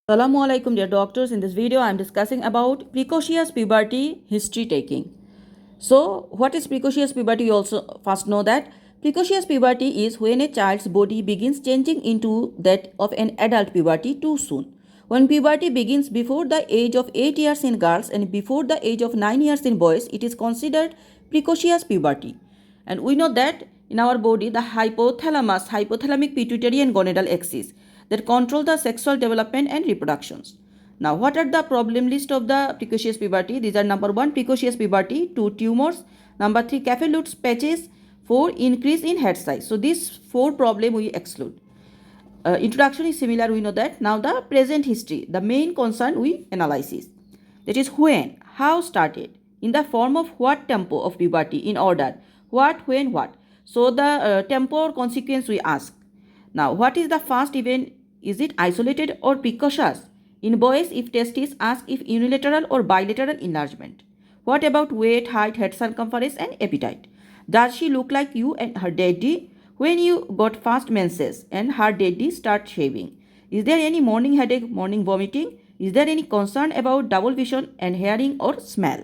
Assalamu alaikum dear doctors. In this video I am discussing about precocious puberty history taking. So what is precocious puberty? You also first know that precocious puberty is when a child's body begins changing into that of an adult puberty too soon. When puberty begins before the age of 8 years in girls and before the age of 9 years in boys, it is considered precocious puberty. And we know that in our body the hypothalamic pituitary and gonadal axis that control the sexual development and reproductions. Now, what are the problem list of the precocious puberty? These are number 1, precocious puberty, 2, tumors, number 3, Café-Lutz patches, 4, increase in head size. So, these 4 problem we exclude. Introduction is similar, we know that. Now, the present history, the main concern we analysis. That is when, how started, in the form of what tempo of puberty, in order, what, when, what. So, the tempo or consequence we ask. Now, what is the first event? Is it isolated or precocious? In boys, if testis, ask if unilateral or bilateral enlargement. What about weight, height, head circumference and appetite? Does she look like you and her daddy? When you got first menses and her daddy start shaving? Is there any morning headache, morning vomiting? Is there any concern about double vision and hearing or smell?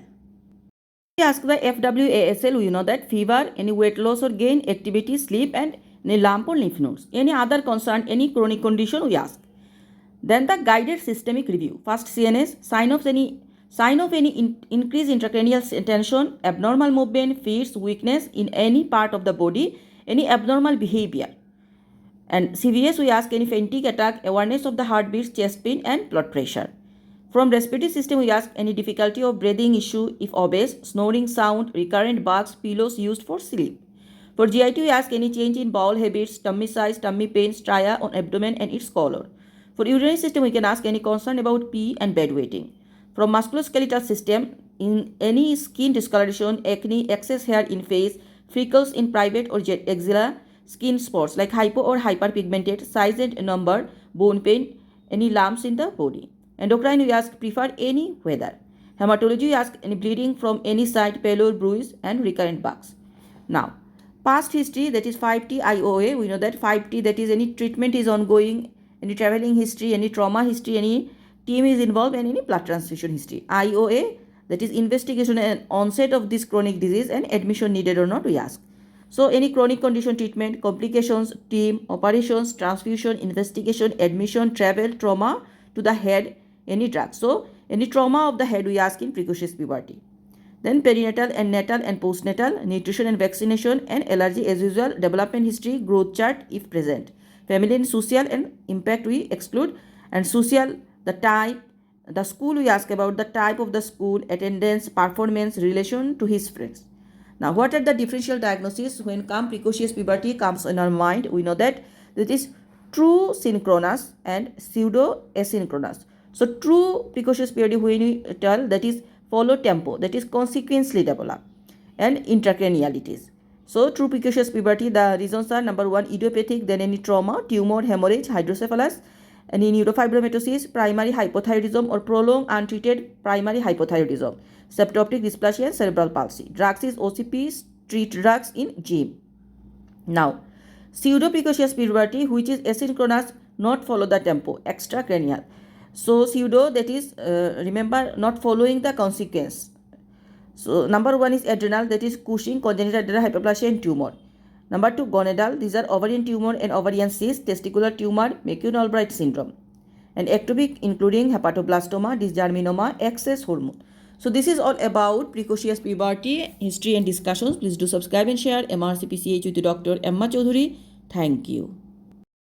We ask the FWASL, you know that fever, any weight loss or gain, activity, sleep and any lump or lymph nodes. Any other concern, any chronic condition we ask. Then the guided systemic review. First CNS, sign of any increased intracranial tension, abnormal movement, fits, weakness in any part of the body, any abnormal behavior. And CVS we ask any fainting attack, awareness of the heartbeats, chest pain and blood pressure. From respiratory system, we ask any difficulty of breathing issue if obese, snoring sound, recurrent bugs, pillows used for sleep. For GIT, we ask any change in bowel habits, tummy size, tummy pain, stria on abdomen and its color. For urinary system, we can ask any concern about pee and bedwetting. From musculoskeletal system, in any skin discoloration, acne, excess hair in face, freckles in private or axilla, skin spots like hypo or hyperpigmented, size and number, bone pain, any lumps in the body. Endocrine, we ask prefer any weather. Hematology, we ask any bleeding from any side, pallor, bruise and recurrent bugs. Now, past history, that is 5T IOA, we know that 5T, that is any treatment is ongoing, any traveling history, any trauma history, any team is involved and any blood transfusion history. IOA, that is investigation and onset of this chronic disease and admission needed or not we ask. So any chronic condition treatment, complications, team, operations, transfusion, investigation, admission, travel, trauma to the head, any drug. So any trauma of the head we ask in precocious puberty. Then perinatal and natal and postnatal, nutrition and vaccination and allergy as usual, development history, growth chart if present. Family and social and impact we exclude, and social, the type, the school we ask about the type of the school, attendance, performance, relation to his friends. Now what are the differential diagnoses when precocious puberty comes in our mind? We know that it is true synchronous and pseudo asynchronous. So true precocious puberty when we tell that is follow tempo, that is consequently develop, and intracranialities. So true precocious puberty, the reasons are number 1, idiopathic, then any trauma, tumor, hemorrhage, hydrocephalus, any neurofibromatosis, primary hypothyroidism or prolonged untreated primary hypothyroidism, septoptic dysplasia and cerebral palsy. Drugs is OCP, street drugs in gym. Now, pseudo precocious puberty, which is asynchronous, not follow the tempo, extracranial. So pseudo, that is remember not following the consequence. So number 1 is adrenal, that is Cushing, congenital adrenal hyperplasia and tumor. Number 2 gonadal, these are ovarian tumor and ovarian cyst, testicular tumor, McCune-Albright syndrome. And ectopic including hepatoblastoma, dysgerminoma, excess hormone. So this is all about precocious puberty history and discussions. Please do subscribe and share. MRCPCH with Dr. Emma Choudhury. Thank you.